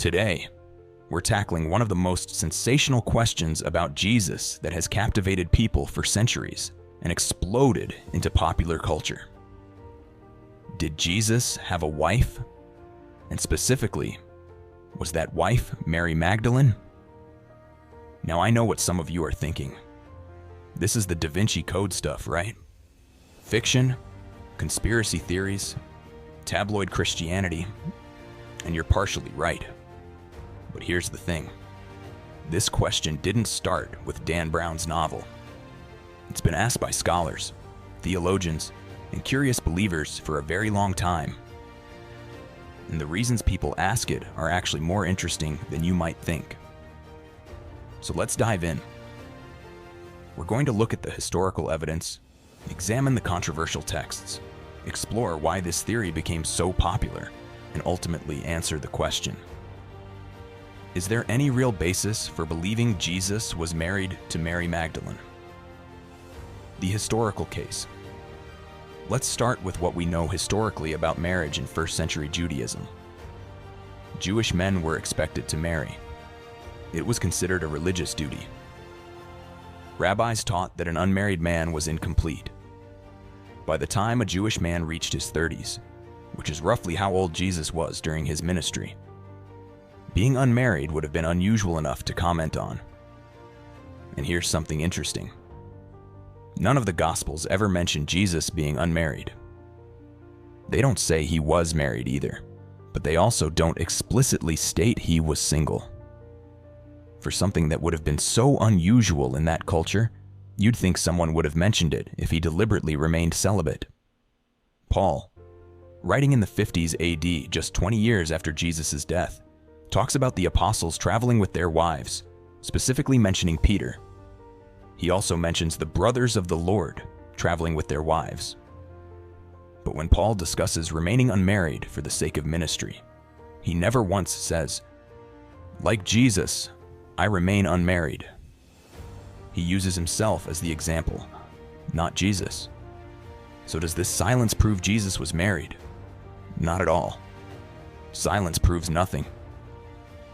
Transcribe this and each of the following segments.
Today, we're tackling one of the most sensational questions about Jesus that has captivated people for centuries and exploded into popular culture. Did Jesus have a wife? And specifically, was that wife Mary Magdalene? Now I know what some of you are thinking. This is the Da Vinci Code stuff, right? Fiction, conspiracy theories, tabloid Christianity, and you're partially right. But here's the thing. This question didn't start with Dan Brown's novel. It's been asked by scholars, theologians, and curious believers for a very long time. And the reasons people ask it are actually more interesting than you might think. So let's dive in. We're going to look at the historical evidence, examine the controversial texts, explore why this theory became so popular, and ultimately answer the question: is there any real basis for believing Jesus was married to Mary Magdalene? The historical case. Let's start with what we know historically about marriage in first century Judaism. Jewish men were expected to marry. It was considered a religious duty. Rabbis taught that an unmarried man was incomplete. By the time a Jewish man reached his 30s, which is roughly how old Jesus was during his ministry, being unmarried would have been unusual enough to comment on. And here's something interesting. None of the Gospels ever mention Jesus being unmarried. They don't say he was married either, but they also don't explicitly state he was single. For something that would have been so unusual in that culture, you'd think someone would have mentioned it if he deliberately remained celibate. Paul, writing in the 50s AD, just 20 years after Jesus' death, talks about the apostles traveling with their wives, specifically mentioning Peter. He also mentions the brothers of the Lord traveling with their wives. But when Paul discusses remaining unmarried for the sake of ministry, he never once says, "Like Jesus, I remain unmarried." He uses himself as the example, not Jesus. So does this silence prove Jesus was married? Not at all. Silence proves nothing.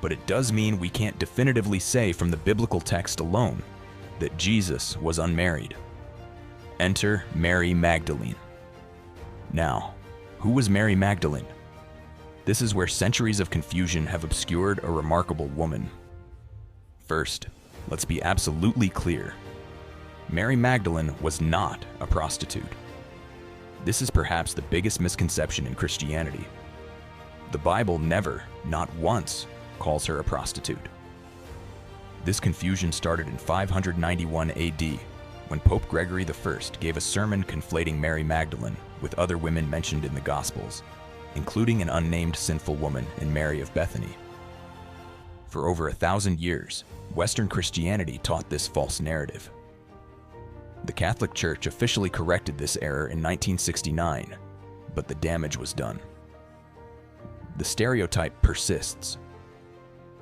But it does mean we can't definitively say from the biblical text alone that Jesus was unmarried. Enter Mary Magdalene. Now, who was Mary Magdalene? This is where centuries of confusion have obscured a remarkable woman. First, let's be absolutely clear. Mary Magdalene was not a prostitute. This is perhaps the biggest misconception in Christianity. The Bible never, not once, calls her a prostitute. This confusion started in 591 AD, when Pope Gregory I gave a sermon conflating Mary Magdalene with other women mentioned in the Gospels, including an unnamed sinful woman in Mary of Bethany. For over 1,000 years, Western Christianity taught this false narrative. The Catholic Church officially corrected this error in 1969, but the damage was done. The stereotype persists.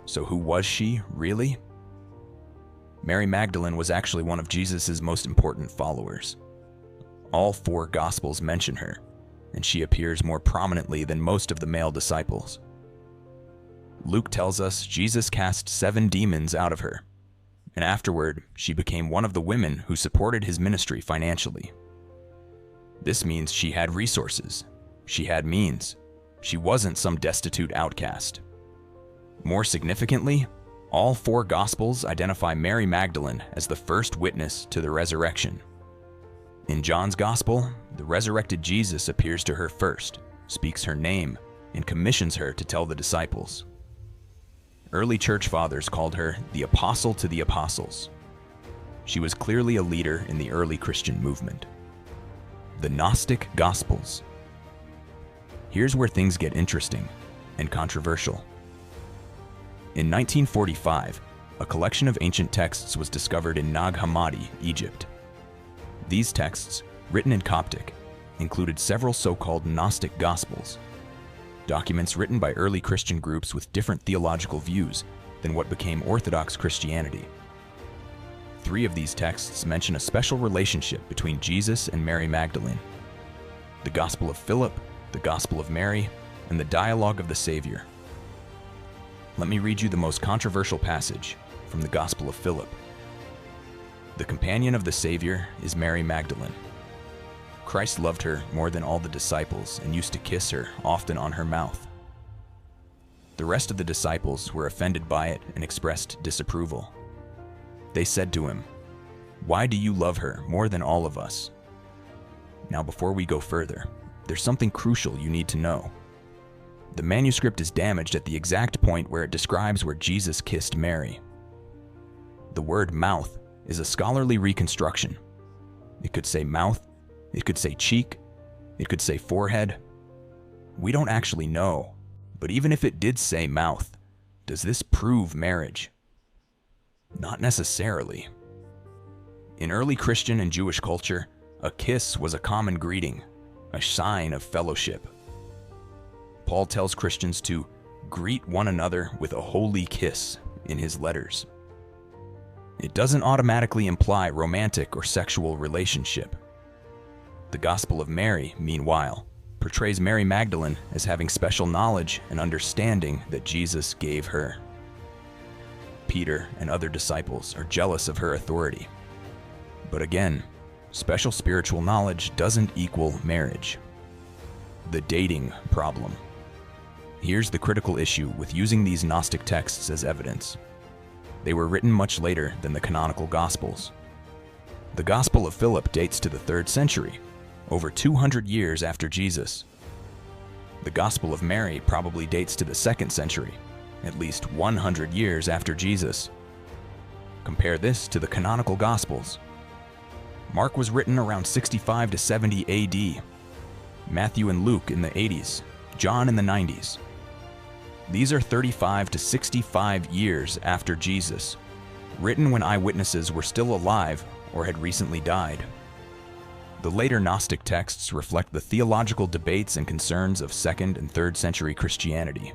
So who was she, really? Mary Magdalene was actually one of Jesus' most important followers. All 4 Gospels mention her, and she appears more prominently than most of the male disciples. Luke tells us Jesus cast 7 demons out of her, and afterward, she became one of the women who supported his ministry financially. This means she had resources, she had means, she wasn't some destitute outcast. More significantly, all 4 Gospels identify Mary Magdalene as the first witness to the resurrection. In John's Gospel, the resurrected Jesus appears to her first, speaks her name, and commissions her to tell the disciples. Early church fathers called her the Apostle to the Apostles. She was clearly a leader in the early Christian movement. The Gnostic Gospels. Here's where things get interesting and controversial. In 1945, a collection of ancient texts was discovered in Nag Hammadi, Egypt. These texts, written in Coptic, included several so-called Gnostic Gospels, documents written by early Christian groups with different theological views than what became Orthodox Christianity. 3 of these texts mention a special relationship between Jesus and Mary Magdalene: the Gospel of Philip, the Gospel of Mary, and the Dialogue of the Savior. let me read you the most controversial passage from the Gospel of Philip. The companion of the Savior is Mary Magdalene. Christ loved her more than all the disciples and used to kiss her, often on her mouth. The rest of the disciples were offended by it and expressed disapproval. They said to him, "Why do you love her more than all of us?" Now, before we go further, there's something crucial you need to know. The manuscript is damaged at the exact point where it describes where Jesus kissed Mary. The word mouth is a scholarly reconstruction. It could say mouth, it could say cheek, it could say forehead. We don't actually know, but even if it did say mouth, does this prove marriage? Not necessarily. In early Christian and Jewish culture, a kiss was a common greeting, a sign of fellowship. Paul tells Christians to greet one another with a holy kiss in his letters. It doesn't automatically imply romantic or sexual relationship. The Gospel of Mary, meanwhile, portrays Mary Magdalene as having special knowledge and understanding that Jesus gave her. Peter and other disciples are jealous of her authority. But again, special spiritual knowledge doesn't equal marriage. The dating problem. Here's the critical issue with using these Gnostic texts as evidence. They were written much later than the canonical Gospels. The Gospel of Philip dates to the 3rd century, over 200 years after Jesus. The Gospel of Mary probably dates to the 2nd century, at least 100 years after Jesus. Compare this to the canonical Gospels. Mark was written around 65 to 70 AD, Matthew and Luke in the 80s, John in the 90s. These are 35 to 65 years after Jesus, written when eyewitnesses were still alive or had recently died. The later Gnostic texts reflect the theological debates and concerns of 2nd and 3rd century Christianity,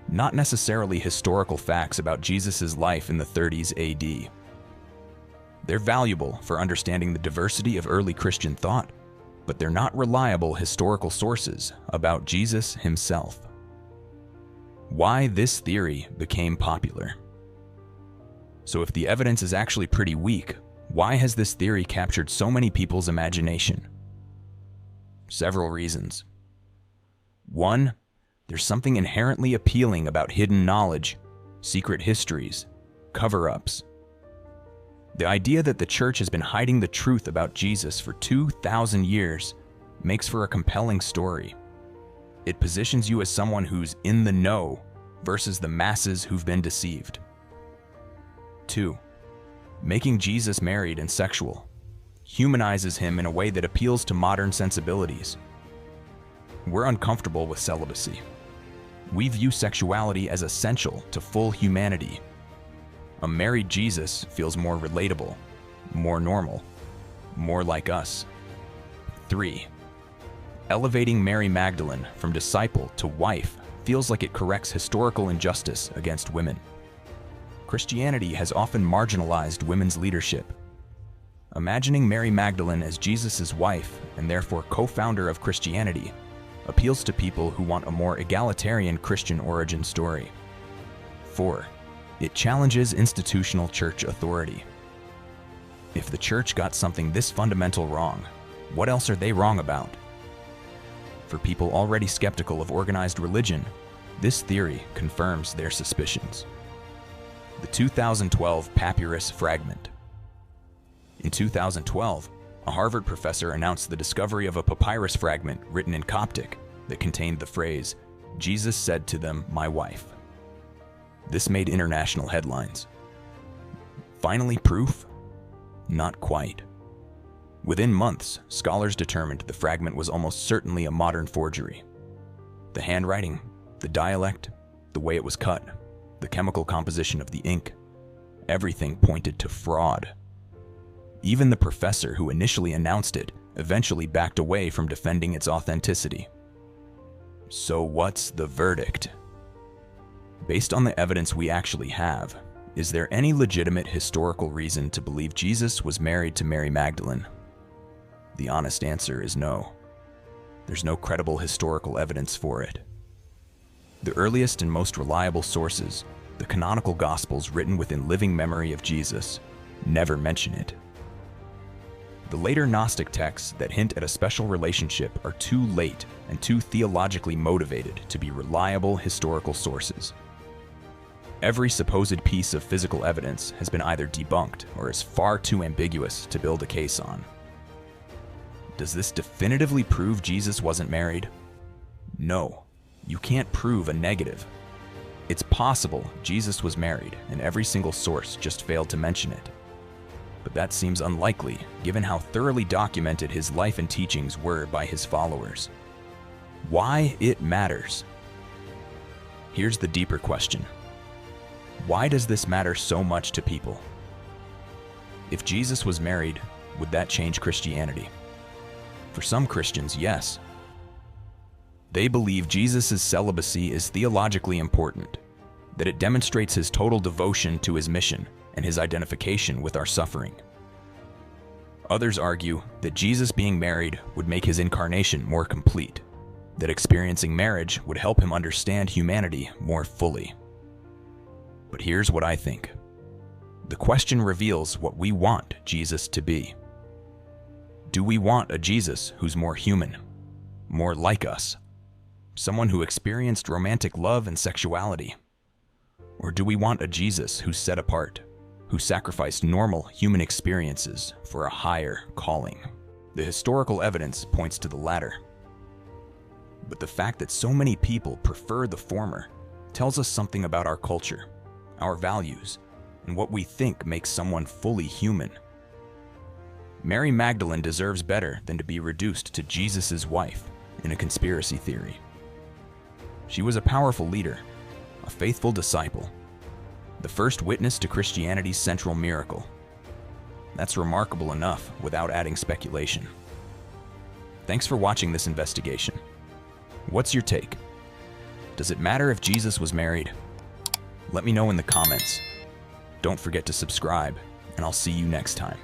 not necessarily historical facts about Jesus' life in the 30s AD. They're valuable for understanding the diversity of early Christian thought, but they're not reliable historical sources about Jesus himself. Why this theory became popular. So if the evidence is actually pretty weak, why has this theory captured so many people's imagination? Several reasons. 1, there's something inherently appealing about hidden knowledge, secret histories, cover-ups. The idea that the church has been hiding the truth about Jesus for 2,000 years makes for a compelling story. It positions you as someone who's in the know versus the masses who've been deceived. 2, making Jesus married and sexual humanizes him in a way that appeals to modern sensibilities. We're uncomfortable with celibacy. We view sexuality as essential to full humanity. A married Jesus feels more relatable, more normal, more like us. 3, elevating Mary Magdalene from disciple to wife feels like it corrects historical injustice against women. Christianity has often marginalized women's leadership. Imagining Mary Magdalene as Jesus' wife and therefore co-founder of Christianity appeals to people who want a more egalitarian Christian origin story. 4, it challenges institutional church authority. If the church got something this fundamental wrong, what else are they wrong about? For people already skeptical of organized religion, this theory confirms their suspicions. The 2012 papyrus fragment. In 2012, a Harvard professor announced the discovery of a papyrus fragment written in Coptic that contained the phrase, "Jesus said to them, my wife." This made international headlines. Finally, proof? Not quite. Within months, scholars determined the fragment was almost certainly a modern forgery. The handwriting, the dialect, the way it was cut, the chemical composition of the ink, everything pointed to fraud. Even the professor who initially announced it eventually backed away from defending its authenticity. So what's the verdict? Based on the evidence we actually have, is there any legitimate historical reason to believe Jesus was married to Mary Magdalene? The honest answer is no. There's no credible historical evidence for it. The earliest and most reliable sources the canonical Gospels written within living memory of Jesus never mention it. The later Gnostic texts that hint at a special relationship are too late and too theologically motivated to be reliable historical sources. Every supposed piece of physical evidence has been either debunked or is far too ambiguous to build a case on. Does this definitively prove Jesus wasn't married? No, you can't prove a negative. It's possible Jesus was married and every single source just failed to mention it. But that seems unlikely given how thoroughly documented his life and teachings were by his followers. Why it matters? Here's the deeper question. Why does this matter so much to people? If Jesus was married, would that change Christianity? For some Christians, yes. They believe Jesus' celibacy is theologically important, that it demonstrates his total devotion to his mission and his identification with our suffering. Others argue that Jesus being married would make his incarnation more complete, that experiencing marriage would help him understand humanity more fully. But here's what I think. The question reveals what we want Jesus to be. Do we want a Jesus who's more human, more like us? Someone who experienced romantic love and sexuality? Or do we want a Jesus who's set apart, who sacrificed normal human experiences for a higher calling? The historical evidence points to the latter. But the fact that so many people prefer the former tells us something about our culture, our values, and what we think makes someone fully human. Mary Magdalene deserves better than to be reduced to Jesus' wife in a conspiracy theory. She was a powerful leader, a faithful disciple, the first witness to Christianity's central miracle. That's remarkable enough without adding speculation. Thanks for watching this investigation. What's your take? Does it matter if Jesus was married? Let me know in the comments. Don't forget to subscribe, and I'll see you next time.